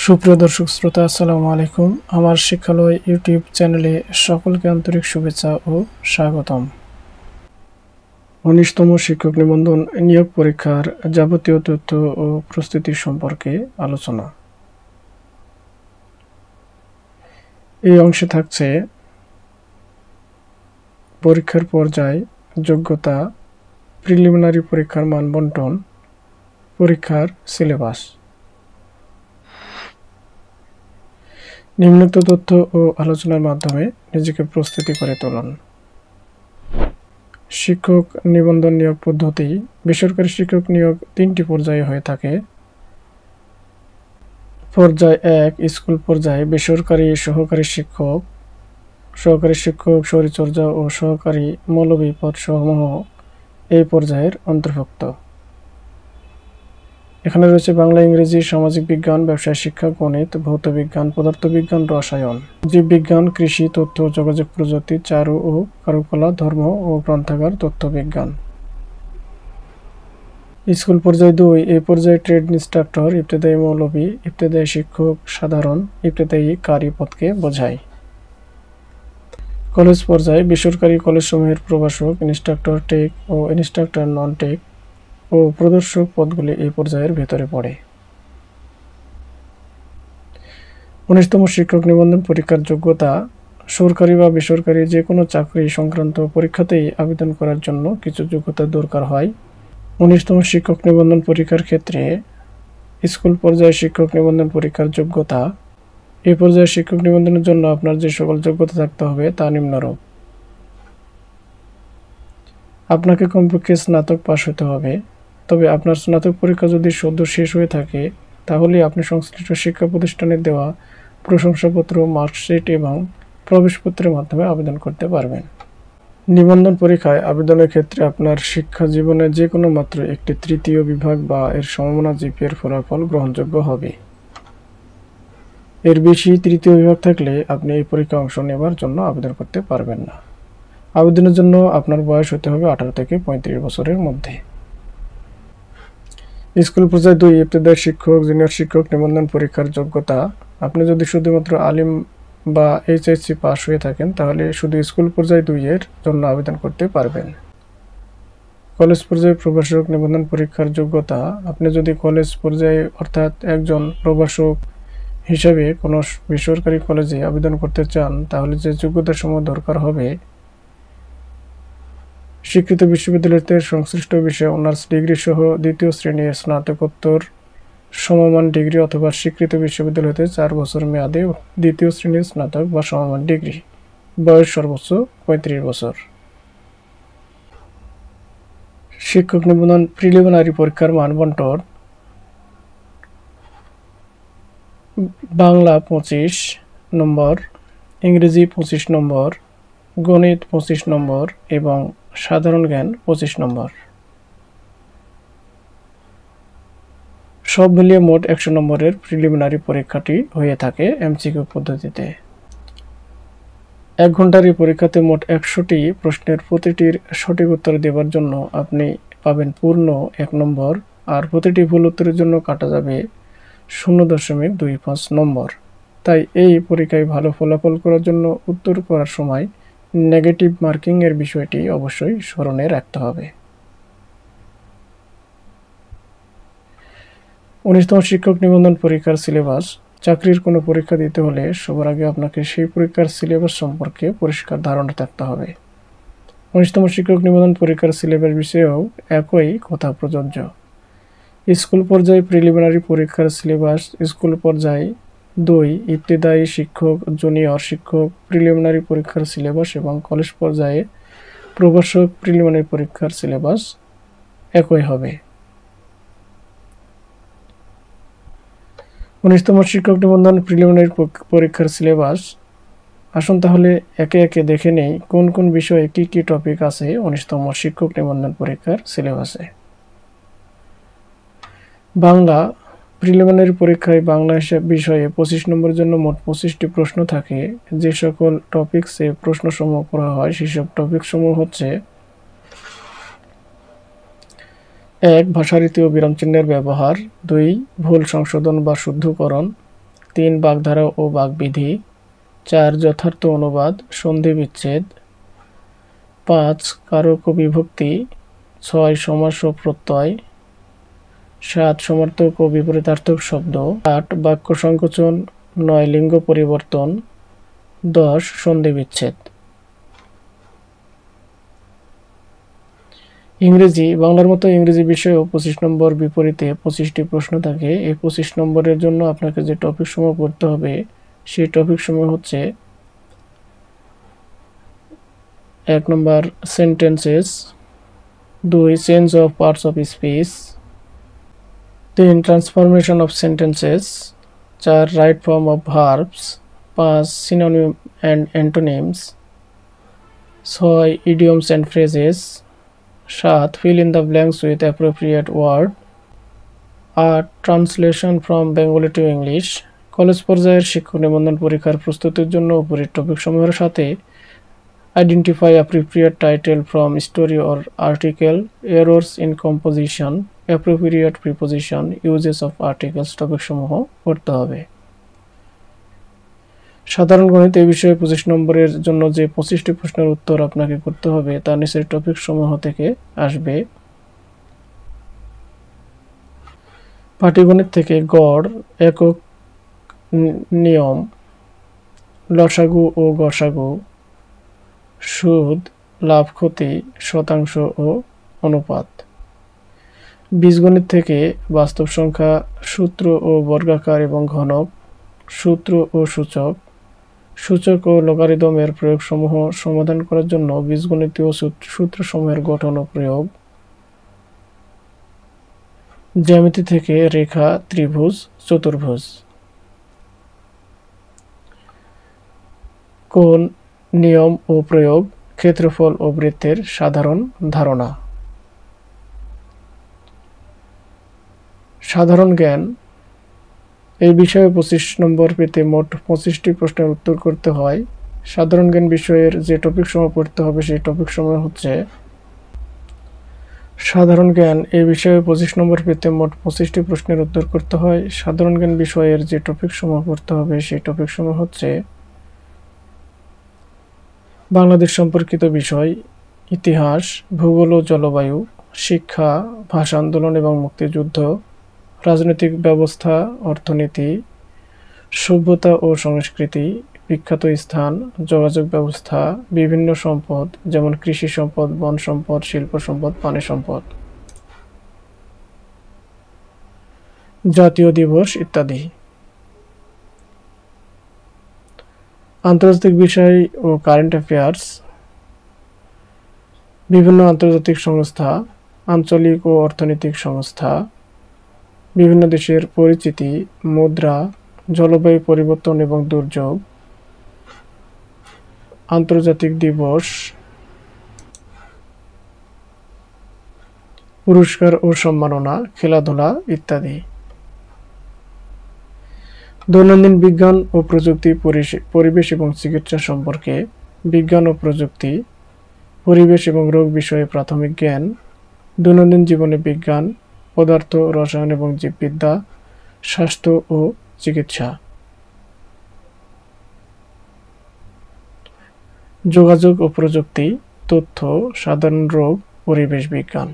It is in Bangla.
সুপ্রিয় দর্শক শ্রোতা, আসসালামু আলাইকুম। আমার শিক্ষালয় ইউটিউব চ্যানেলে সকলকে আন্তরিক শুভেচ্ছা ও স্বাগতম। ১৯তম শিক্ষক নিবন্ধন নিয়োগ পরীক্ষার যাবতীয় তথ্য ও প্রস্তুতি সম্পর্কে আলোচনা। এই অংশে থাকছে পরীক্ষার পর্যায়, যোগ্যতা, প্রিলিমিনারি পরীক্ষার মান বণ্টন, পরীক্ষার সিলেবাস। নিম্নোক্ত তথ্য ও আলোচনার মাধ্যমে নিজেকে প্রস্তুতি করে তুলুন। শিক্ষক নিবন্ধন নিয়োগ পদ্ধতি। বেসরকারি শিক্ষক নিয়োগ ৩টি পর্যায়ে হয়ে থাকে। পর্যায় ১, স্কুল পর্যায়ে বেসরকারি সহকারী শিক্ষক, শরীরচর্চা ও সহকারী মৌলভী পদসমূহ এই পর্যায়ের অন্তর্ভুক্ত। এখানে রয়েছে বাংলা, ইংরেজি, সামাজিক বিজ্ঞান, ব্যবসায় শিক্ষা, গণিত, ভৌত বিজ্ঞান, পদার্থবিজ্ঞান, রসায়ন, জীববিজ্ঞান, কৃষি, তথ্য ও যোগাযোগ প্রযুক্তি, চারু ও কারুকলা, ধর্ম ও গ্রন্থাগার তথ্য বিজ্ঞান। স্কুল পর্যায় ২, এই পর্যায়ে ট্রেড ইনস্ট্রাক্টর, ইবতেদায়ী মৌলভী, ইবতেদায়ী শিক্ষক সাধারণ, ইবতেদায়ী কারি পদকে বোঝায়। কলেজ পর্যায়ে বেসরকারি কলেজসমূহের প্রভাষক, ইনস্ট্রাক্টর টেক ও ইনস্ট্রাক্টর নন টেক ও প্রদর্শক পদগুলি এই পর্যায়ের ভেতরে পড়ে। ১৯তম শিক্ষক নিবন্ধন পরীক্ষার যোগ্যতা। সরকারি বা বেসরকারি যে কোনো চাকরি সংক্রান্ত পরীক্ষাতেই আবেদন করার জন্য কিছু যোগ্যতার দরকার হয়। ১৯তম শিক্ষক নিবন্ধন পরীক্ষার ক্ষেত্রে স্কুল পর্যায়ে শিক্ষক নিবন্ধন পরীক্ষার যোগ্যতা। এই পর্যায়ে শিক্ষক নিবন্ধনের জন্য আপনার যে সকল যোগ্যতা থাকতে হবে তা নিম্নরূপ। আপনাকে কমপক্ষে স্নাতক পাশ হতে হবে। তবে আপনার স্নাতক পরীক্ষা যদি সদ্য শেষ হয়ে থাকে তাহলে আপনি সংশ্লিষ্ট শিক্ষা প্রতিষ্ঠানের দেওয়া প্রশংসাপত্র, মার্কশিট এবং প্রবেশপত্রের মাধ্যমে আবেদন করতে পারবেন। নিবন্ধন পরীক্ষায় আবেদনের ক্ষেত্রে আপনার শিক্ষা জীবনে যে কোনো মাত্র একটি তৃতীয় বিভাগ বা এর সমমানা জিপিএর ফলাফল গ্রহণযোগ্য হবে। এর বেশি তৃতীয় বিভাগ থাকলে আপনি এই পরীক্ষায় অংশ নেবার জন্য আবেদন করতে পারবেন না। আবেদনের জন্য আপনার বয়স হতে হবে 18 থেকে 35 বছরের মধ্যে। স্কুল পর্যায়ে ২, ইবতেদায়ী শিক্ষক, জুনিয়র শিক্ষক নিবন্ধন পরীক্ষার যোগ্যতা। আপনি যদি শুধুমাত্র আলিম বা এইচএসসি পাস হয়ে থাকেন তাহলে শুধু স্কুল পর্যায়ে ২ এর জন্য আবেদন করতে পারবেন। কলেজ পর্যায়ে প্রভাষক নিবন্ধন পরীক্ষার যোগ্যতা। আপনি যদি কলেজ পর্যায়ে অর্থাৎ একজন প্রভাষক হিসাবে কোনো বেসরকারি কলেজে আবেদন করতে চান তাহলে যে যোগ্যতাসমূহ দরকার হবে: স্বীকৃত বিশ্ববিদ্যালয়তে সংশ্লিষ্ট বিষয়ে অনার্স ডিগ্রি সহ ২য় শ্রেণীর স্নাতকোত্তর সমমান ডিগ্রি অথবা স্বীকৃত বিশ্ববিদ্যালয়তে ৪ বছর মেয়াদে ২য় শ্রেণীর স্নাতক বা সমমান ডিগ্রি। বয়স সর্বোচ্চ ৩৫ বছর। শিক্ষক নিবন্ধন প্রিলিমিনারি পরীক্ষার মান বণ্টন। বাংলা 25 নম্বর, ইংরেজি 25 নম্বর, গণিত 25 নম্বর এবং সাধারণ জ্ঞান 25 নম্বর। সব মিলিয়ে মোট 100 নম্বরের প্রিলিমিনারি পরীক্ষাটি হয়ে থাকে এমসিকিউ পদ্ধতিতে। 1 ঘন্টার এই পরীক্ষাতে মোট 100টি প্রশ্নের প্রতিটির সঠিক উত্তর দেওয়ার জন্য আপনি পাবেন পূর্ণ 1 নম্বর, আর প্রতিটি ভুল উত্তরের জন্য কাটা যাবে 0.25 নম্বর। তাই এই পরীক্ষায় ভালো ফলাফল করার জন্য উত্তর করার সময় নেগেটিভ মার্কিং এর বিষয়টি অবশ্যই স্মরণে রাখতে হবে। ১৯তম শিক্ষক নিবন্ধন পরীক্ষার সিলেবাস। চাকরির কোনো পরীক্ষা দিতে হলে সবার আগে আপনাকে সেই পরীক্ষার সিলেবাস সম্পর্কে পরিষ্কার ধারণা থাকতে হবে। ১৯তম শিক্ষক নিবন্ধন পরীক্ষার সিলেবাস বিষয়েও একই কথা প্রযোজ্য। স্কুল পর্যায়ে প্রিলিমিনারি পরীক্ষার সিলেবাস। স্কুল পর্যায়ে ২, ইবতেদায়ী শিক্ষক, জুনিয়র শিক্ষক প্রিলিমিনারি পরীক্ষার সিলেবাস এবং কলেজ পর্যায়ে প্রভাষক প্রিলিমিনারি পরীক্ষার সিলেবাস একই হবে। ১৯তম শিক্ষক নিবন্ধন প্রিলিমিনারি পরীক্ষার সিলেবাস। আসুন তাহলে একে একে দেখে নেই কোন কোন বিষয়ে কি কি টপিক আছে ১৯তম শিক্ষক নিবন্ধন পরীক্ষার সিলেবাসে। বাংলা প্রিলিমিনারি পরীক্ষায় বাংলা বিষয়ে 25 নম্বরের জন্য মোট 25টি প্রশ্ন থাকে। যে সকল টপিকসে প্রশ্নসমূহ করা হয় সেসব টপিকসমূহ হচ্ছে: ১, ভাষারীতি ও বিরামচিহ্নের ব্যবহার। ২, ভুল সংশোধন বা শুদ্ধকরণ। 3 বাগধারা ও বাগবিধি, 4 যথার্থ অনুবাদ, সন্ধি বিচ্ছেদ, 5 কারক ও বিভক্তি, 6 সমাস ও প্রত্যয়, 7 সমার্থক ও বিপরীতার্থক শব্দ, 8 বাক্য সংকোচন, 9 লিঙ্গ পরিবর্তন, 10 সন্ধি বিচ্ছেদ। ইংরেজি বাংলার মতো ইংরেজি বিষয়েও 25 নম্বর বিপরীতে 25টি প্রশ্ন থাকে। এই 25 নম্বরের জন্য আপনাকে যে টপিক সমূহ পড়তে হবে সেই টপিক সমূহ হচ্ছে: 1 number sentences, 2 change of parts of speech, 3 transformation of sentences, 4 right form of verbs, 5 synonym and antonyms, 6 idioms and phrases, 7 fill in the blanks with appropriate word, 8 translation from Bengali to English. College পর্যায়ের শিক্ষক নিবন্ধন পরীক্ষার প্রস্তুতির জন্য উপরের টপিক সমূহের সাথে identify appropriate title from story or article, errors in composition, appropriate preposition, uses of articles topic সমূহ পড়তে হবে। সাধারণ গণিত এই বিষয়ে 25 নম্বরের জন্য যে 25টি প্রশ্নের উত্তর আপনাকে করতে হবে তা নিচের টপিক সমূহ থেকে আসবে। পাটিগণিত থেকে গড়, একক, নিয়ম, লসাগু ও গসাগু, সুদ, লাভ ক্ষতি, শতাংশ ও অনুপাত। বীজগণিত থেকে বাস্তব সংখ্যা, সূত্র ও বর্গাকার এবং ঘনক, সূত্র ও সূচক, সূচক ও লগারিদমের প্রয়োগসমূহ সমাধান করার জন্য বীজগণিতীয় সূত্রসমূহের গঠন ও প্রয়োগ। জ্যামিতি থেকে রেখা, ত্রিভুজ, চতুর্ভুজ। কোণ, নিয়ম ও প্রয়োগ, ক্ষেত্রফল ও বৃত্তের সাধারণ ধারণা। সাধারণ জ্ঞান এই বিষয়ে 25 নম্বর পেতে মোট 25টি প্রশ্নের উত্তর করতে হয়। সাধারণ জ্ঞান বিষয়ের যে টপিক সমূহ পড়তে হবে সেই টপিক সমূহ হচ্ছে: সাধারণ জ্ঞান এই বিষয়ে 25 নম্বর পেতে মোট 25টি প্রশ্নের উত্তর করতে হয়। সাধারণ জ্ঞান বিষয়ের যে টপিক সমূহ পড়তে হবে সেই টপিক সমূহ হচ্ছে: বাংলাদেশ সম্পর্কিত বিষয়, ইতিহাস, ভূগোল ও জলবায়ু, শিক্ষা, ভাষা আন্দোলন এবং মুক্তিযুদ্ধ, রাজনৈতিক ব্যবস্থা, অর্থনীতি, সভ্যতা ও সংস্কৃতি, বিখ্যাত স্থান, যোগাযোগ ব্যবস্থা, বিভিন্ন সম্পদ যেমন কৃষি সম্পদ, বন সম্পদ, শিল্প সম্পদ, পানি সম্পদ, জাতীয় দিবস ইত্যাদি। আন্তর্জাতিক বিষয় ও কারেন্ট অ্যাফেয়ার্স, বিভিন্ন আন্তর্জাতিক সংস্থা, আঞ্চলিক ও অর্থনৈতিক সংস্থা, বিভিন্ন দেশের পরিচিতি, মুদ্রা, জলবায়ু পরিবর্তন এবং দুর্যোগ, আন্তর্জাতিক দিবস, পুরস্কার ও সম্মাননা, খেলাধুলা ইত্যাদি। দৈনন্দিন বিজ্ঞান ও প্রযুক্তি, পরিবেশ এবং চিকিৎসা সম্পর্কে, বিজ্ঞান ও প্রযুক্তি, পরিবেশ এবং রোগ বিষয়ে প্রাথমিক জ্ঞান, দৈনন্দিন জীবনে বিজ্ঞান, পদার্থ, রসায়ন এবং জীববিদ্যা, স্বাস্থ্য ও চিকিৎসা। যোগাযোগ ও প্রযুক্তি, তথ্য, সাধারণ রোগ, পরিবেশ বিজ্ঞান।